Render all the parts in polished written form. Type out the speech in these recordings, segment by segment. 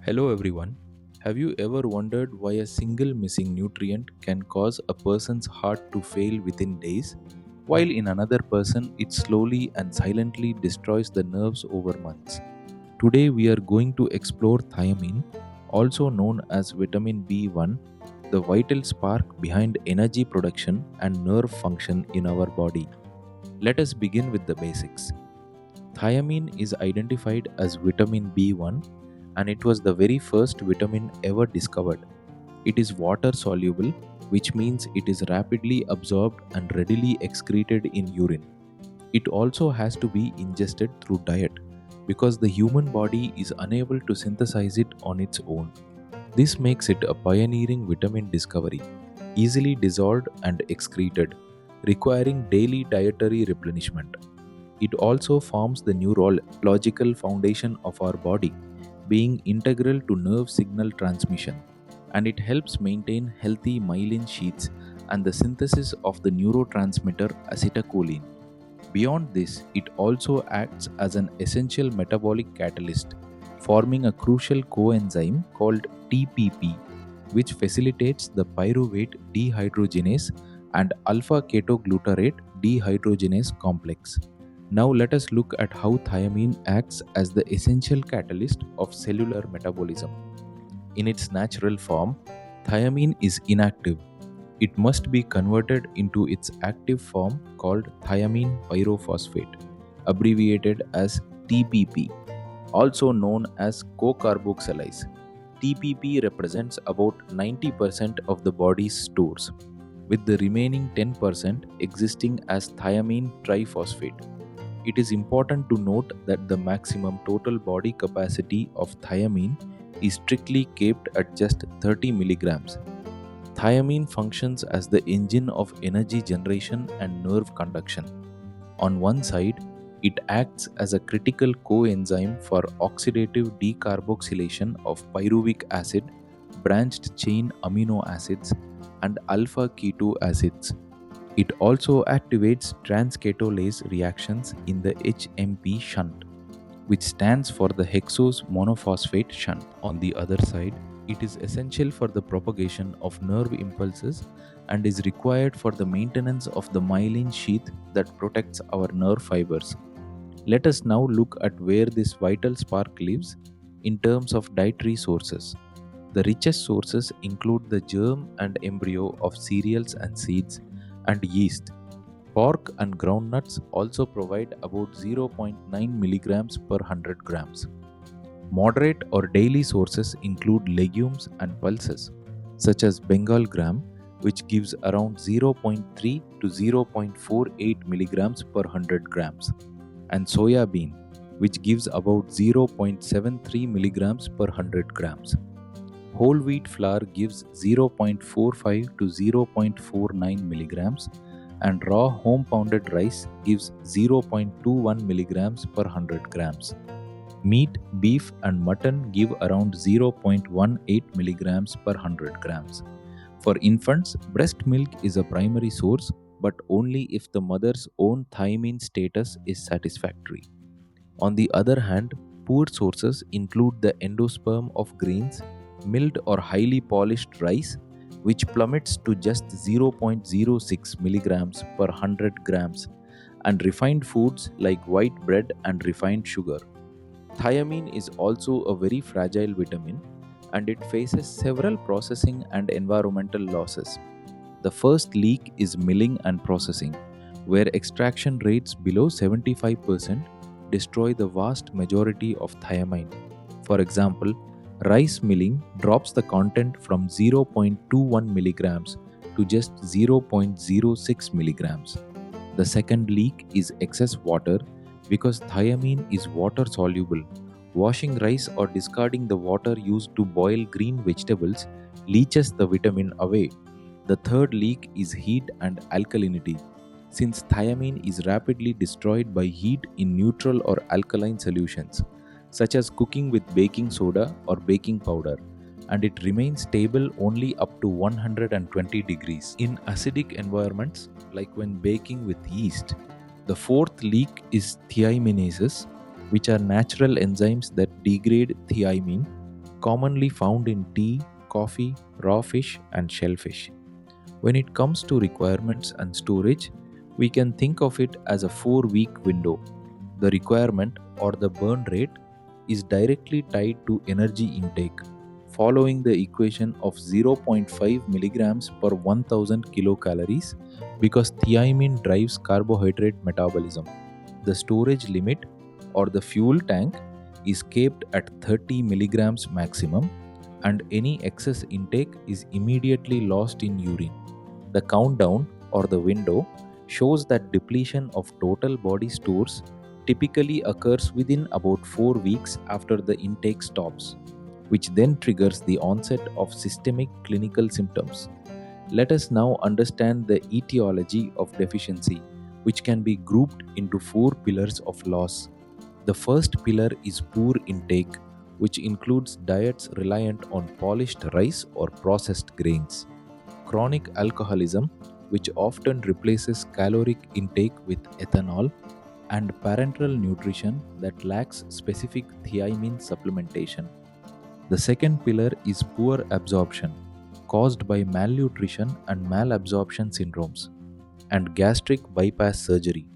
Hello everyone. Have you ever wondered why a single missing nutrient can cause a person's heart to fail within days, while in another person it slowly and silently destroys the nerves over months? Today we are going to explore thiamine, also known as vitamin B1, the vital spark behind energy production and nerve function in our body. Let us begin with the basics. Thiamine is identified as vitamin B1 and it was the very first vitamin ever discovered. It is water soluble, which means it is rapidly absorbed and readily excreted in urine. It also has to be ingested through diet because the human body is unable to synthesize it on its own. This makes it a pioneering vitamin discovery, easily dissolved and excreted, requiring daily dietary replenishment. It also forms the neurological foundation of our body, being integral to nerve signal transmission, and it helps maintain healthy myelin sheaths and the synthesis of the neurotransmitter acetylcholine. Beyond this, it also acts as an essential metabolic catalyst, forming a crucial coenzyme called TPP, which facilitates the pyruvate dehydrogenase and alpha ketoglutarate dehydrogenase complex. Now let us look at how thiamine acts as the essential catalyst of cellular metabolism. In its natural form, thiamine is inactive. It must be converted into its active form called thiamine pyrophosphate, abbreviated as TPP, also known as co-carboxylase. TPP represents about 90% of the body's stores, with the remaining 10% existing as thiamine triphosphate. It is important to note that the maximum total body capacity of thiamine is strictly kept at just 30 milligrams. Thiamine functions as the engine of energy generation and nerve conduction. On one side, it acts as a critical coenzyme for oxidative decarboxylation of pyruvic acid, branched chain amino acids, and alpha keto acids. It also activates transcatolase reactions in the HMP shunt, which stands for the Hexose Monophosphate shunt. On the other side, it is essential for the propagation of nerve impulses and is required for the maintenance of the myelin sheath that protects our nerve fibers. Let us now look at where this vital spark lives in terms of dietary sources. The richest sources include the germ and embryo of cereals and seeds, and yeast. Pork and groundnuts also provide about 0.9 milligrams per 100 grams. Moderate or daily sources include legumes and pulses, such as Bengal gram, which gives around 0.3 to 0.48 milligrams per 100 grams, and soya bean, which gives about 0.73 milligrams per 100 grams. Whole wheat flour gives 0.45 to 0.49 milligrams, and raw home pounded rice gives 0.21 milligrams per 100 grams. Meat, beef, and mutton give around 0.18 milligrams per 100 grams. For infants, breast milk is a primary source, but only if the mother's own thiamine status is satisfactory. On the other hand, poor sources include the endosperm of grains, milled or highly polished rice, which plummets to just 0.06 milligrams per 100 grams, and refined foods like white bread and refined sugar. Thiamine is also a very fragile vitamin and it faces several processing and environmental losses. The first leak is milling and processing, where extraction rates below 75% destroy the vast majority of thiamine. For example, rice milling drops the content from 0.21 milligrams to just 0.06 milligrams. The second leak is excess water because thiamine is water soluble. Washing rice or discarding the water used to boil green vegetables leaches the vitamin away. The third leak is heat and alkalinity, since thiamine is rapidly destroyed by heat in neutral or alkaline solutions, such as cooking with baking soda or baking powder, and it remains stable only up to 120 degrees. In acidic environments, like when baking with yeast, the fourth leak is thiaminases, which are natural enzymes that degrade thiamine, commonly found in tea, coffee, raw fish, and shellfish. When it comes to requirements and storage, we can think of it as a 4-week window. The requirement or the burn rate is directly tied to energy intake, following the equation of 0.5 milligrams per 1000 kilocalories because thiamine drives carbohydrate metabolism. The storage limit or the fuel tank is capped at 30 milligrams maximum, and any excess intake is immediately lost in urine. The countdown or the window shows that depletion of total body stores typically occurs within about 4 weeks after the intake stops, which then triggers the onset of systemic clinical symptoms. Let us now understand the etiology of deficiency, which can be grouped into 4 pillars of loss. The first pillar is poor intake, which includes diets reliant on polished rice or processed grains. Chronic alcoholism, which often replaces caloric intake with ethanol, and parenteral nutrition that lacks specific thiamine supplementation. The second pillar is poor absorption, caused by malnutrition and malabsorption syndromes, and gastric bypass surgery.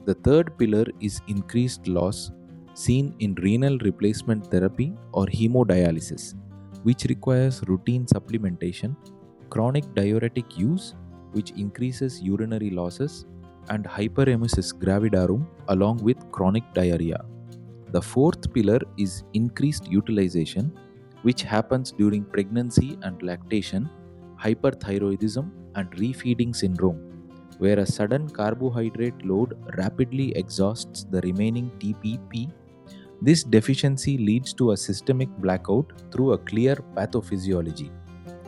The third pillar is increased loss, seen in renal replacement therapy or hemodialysis, which requires routine supplementation, chronic diuretic use, which increases urinary losses, and hyperemesis gravidarum along with chronic diarrhea. The fourth pillar is increased utilization, which happens during pregnancy and lactation, hyperthyroidism, and refeeding syndrome, where a sudden carbohydrate load rapidly exhausts the remaining TPP. This deficiency leads to a systemic blackout through a clear pathophysiology.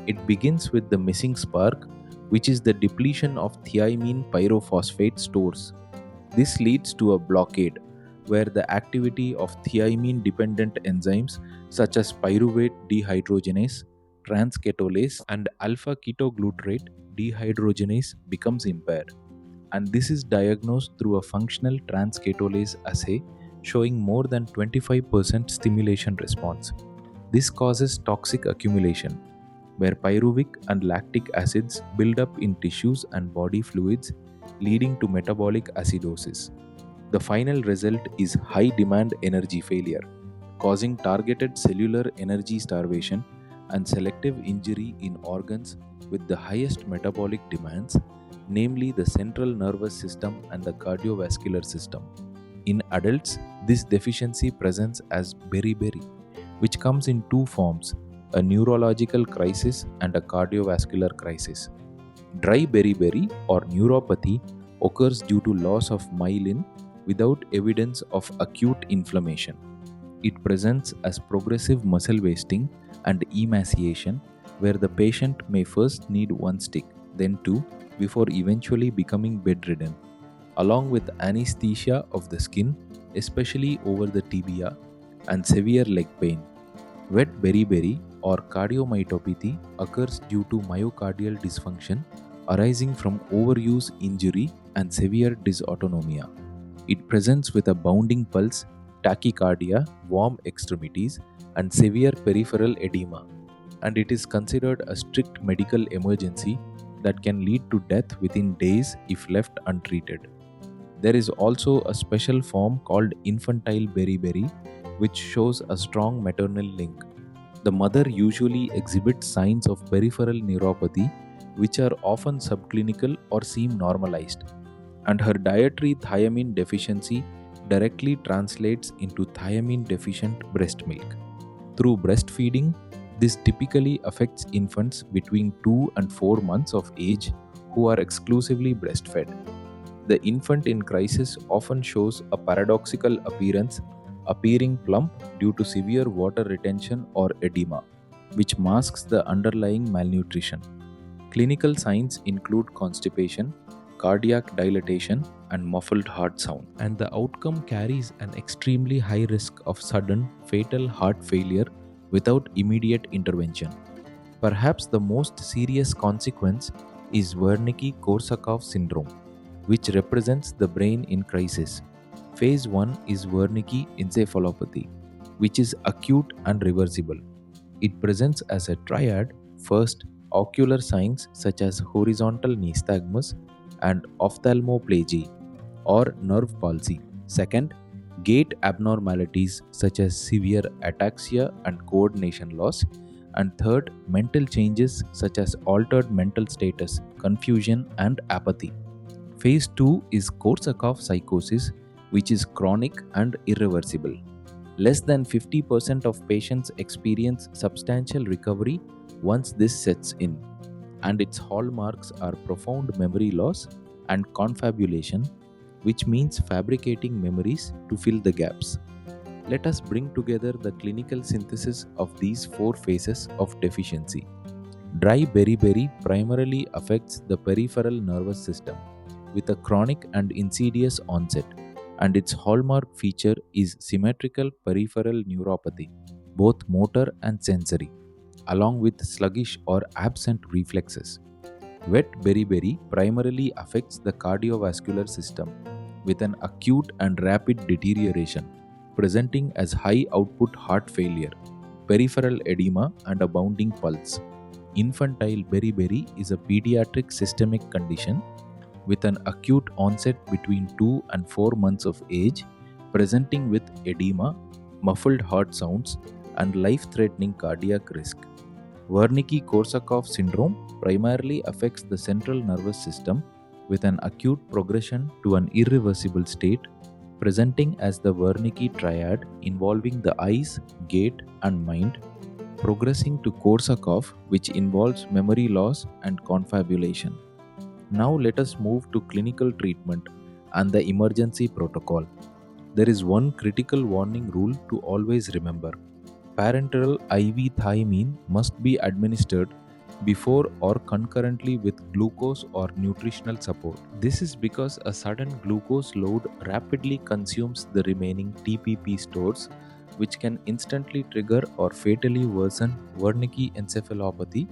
It begins with the missing spark, which is the depletion of thiamine pyrophosphate stores. This leads to a blockade, where the activity of thiamine-dependent enzymes such as pyruvate dehydrogenase, transcatolase, and alpha-ketoglutarate dehydrogenase becomes impaired. And this is diagnosed through a functional transcatolase assay showing more than 25% stimulation response. This causes toxic accumulation, where pyruvic and lactic acids build up in tissues and body fluids, leading to metabolic acidosis. The final result is high demand energy failure, causing targeted cellular energy starvation and selective injury in organs with the highest metabolic demands, namely the central nervous system and the cardiovascular system. In adults, this deficiency presents as beriberi, which comes in 2 forms: a neurological crisis and a cardiovascular crisis. Dry beriberi or neuropathy occurs due to loss of myelin without evidence of acute inflammation. It presents as progressive muscle wasting and emaciation, where the patient may first need 1 stick, then 2, before eventually becoming bedridden, along with anesthesia of the skin, especially over the tibia, and severe leg pain. Wet beriberi or cardiomyopathy occurs due to myocardial dysfunction arising from overuse injury and severe dysautonomia. It presents with a bounding pulse, tachycardia, warm extremities, and severe peripheral edema, and it is considered a strict medical emergency that can lead to death within days if left untreated. There is also a special form called infantile beriberi, which shows a strong maternal link. The mother usually exhibits signs of peripheral neuropathy, which are often subclinical or seem normalized, and her dietary thiamine deficiency directly translates into thiamine deficient breast milk. Through breastfeeding, this typically affects infants between 2 and 4 months of age who are exclusively breastfed. The infant in crisis often shows a paradoxical appearance, appearing plump due to severe water retention or edema, which masks the underlying malnutrition. Clinical signs include constipation, cardiac dilatation, and muffled heart sound, and the outcome carries an extremely high risk of sudden, fatal heart failure without immediate intervention. Perhaps the most serious consequence is Wernicke-Korsakoff syndrome, which represents the brain in crisis. Phase 1 is Wernicke encephalopathy, which is acute and reversible. It presents as a triad: first, ocular signs such as horizontal nystagmus and ophthalmoplegia or nerve palsy. Second, gait abnormalities such as severe ataxia and coordination loss. And third, mental changes such as altered mental status, confusion, and apathy. Phase 2 is Korsakoff psychosis, which is chronic and irreversible. Less than 50% of patients experience substantial recovery once this sets in, and its hallmarks are profound memory loss and confabulation, which means fabricating memories to fill the gaps. Let us bring together the clinical synthesis of these four phases of deficiency. Dry beriberi primarily affects the peripheral nervous system with a chronic and insidious onset, and its hallmark feature is symmetrical peripheral neuropathy, both motor and sensory, along with sluggish or absent reflexes. Wet beriberi primarily affects the cardiovascular system with an acute and rapid deterioration, presenting as high output heart failure, peripheral edema, and a bounding pulse. Infantile beriberi is a pediatric systemic condition with an acute onset between 2 and 4 months of age, presenting with edema, muffled heart sounds, and life-threatening cardiac risk. Wernicke-Korsakoff syndrome primarily affects the central nervous system with an acute progression to an irreversible state, presenting as the Wernicke triad involving the eyes, gait, and mind, progressing to Korsakoff, which involves memory loss and confabulation. Now let us move to clinical treatment and the emergency protocol. There is one critical warning rule to always remember. Parenteral IV thiamine must be administered before or concurrently with glucose or nutritional support. This is because a sudden glucose load rapidly consumes the remaining TPP stores, which can instantly trigger or fatally worsen Wernicke encephalopathy.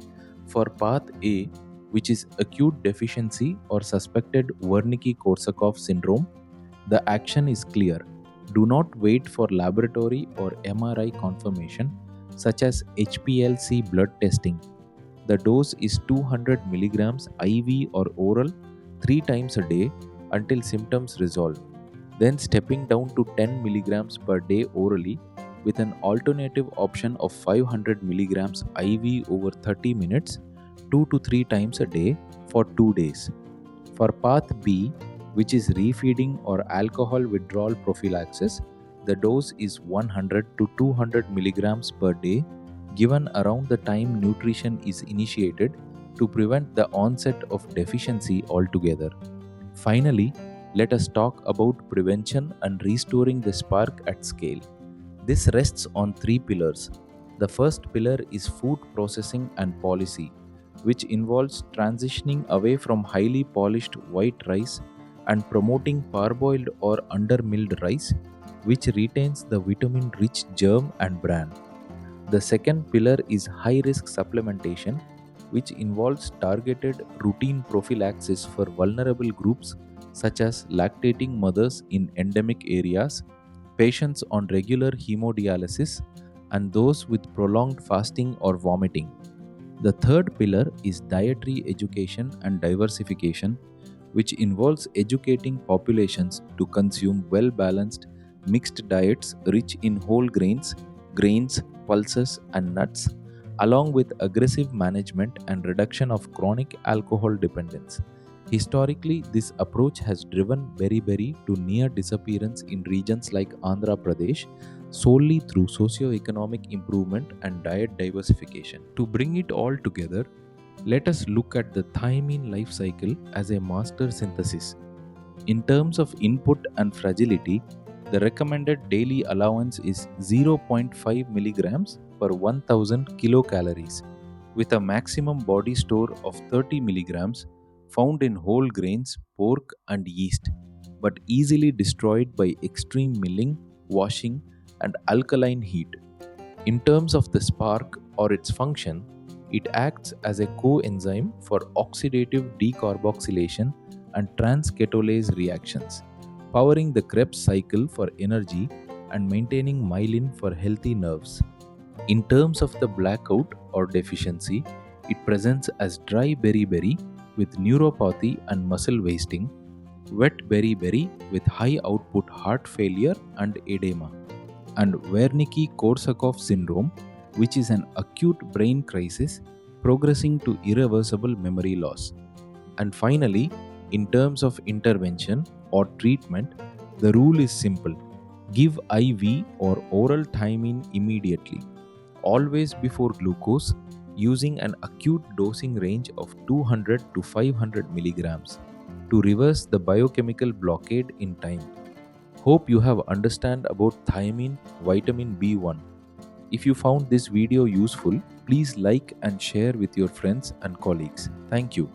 For path A, which is acute deficiency or suspected Wernicke-Korsakoff syndrome, the action is clear. Do not wait for laboratory or MRI confirmation, such as HPLC blood testing. The dose is 200 mg IV or oral 3 times a day until symptoms resolve, then stepping down to 10 mg per day orally with an alternative option of 500 mg IV over 30 minutes 2 to 3 times a day for 2 days. For path B, which is refeeding or alcohol withdrawal prophylaxis, the dose is 100 to 200 mg per day given around the time nutrition is initiated to prevent the onset of deficiency altogether. Finally, let us talk about prevention and restoring the spark at scale. This rests on 3 pillars. The first pillar is food processing and policy, which involves transitioning away from highly polished white rice and promoting parboiled or undermilled rice, which retains the vitamin-rich germ and bran. The second pillar is high-risk supplementation, which involves targeted routine prophylaxis for vulnerable groups such as lactating mothers in endemic areas, patients on regular hemodialysis, and those with prolonged fasting or vomiting. The third pillar is dietary education and diversification, which involves educating populations to consume well-balanced, mixed diets rich in whole grains, pulses, and nuts, along with aggressive management and reduction of chronic alcohol dependence. Historically, this approach has driven beriberi to near disappearance in regions like Andhra Pradesh solely through socio-economic improvement and diet diversification. To bring it all together, let us look at the thiamine life cycle as a master synthesis. In terms of input and fragility, the recommended daily allowance is 0.5 mg per 1000 kilocalories, with a maximum body store of 30 mg found in whole grains, pork, and yeast, but easily destroyed by extreme milling, washing, and alkaline heat. In terms of the spark or its function, it acts as a coenzyme for oxidative decarboxylation and trans-ketolase reactions, powering the Krebs cycle for energy and maintaining myelin for healthy nerves. In terms of the blackout or deficiency, it presents as dry beriberi with neuropathy and muscle wasting, wet beriberi with high output heart failure and edema, and Wernicke-Korsakoff syndrome, which is an acute brain crisis progressing to irreversible memory loss. And finally, in terms of intervention or treatment, the rule is simple: give IV or oral thiamine immediately, always before glucose, using an acute dosing range of 200 to 500 milligrams to reverse the biochemical blockade in time. Hope you have understand about thiamine, vitamin B1. If you found this video useful, please like and share with your friends and colleagues. Thank you.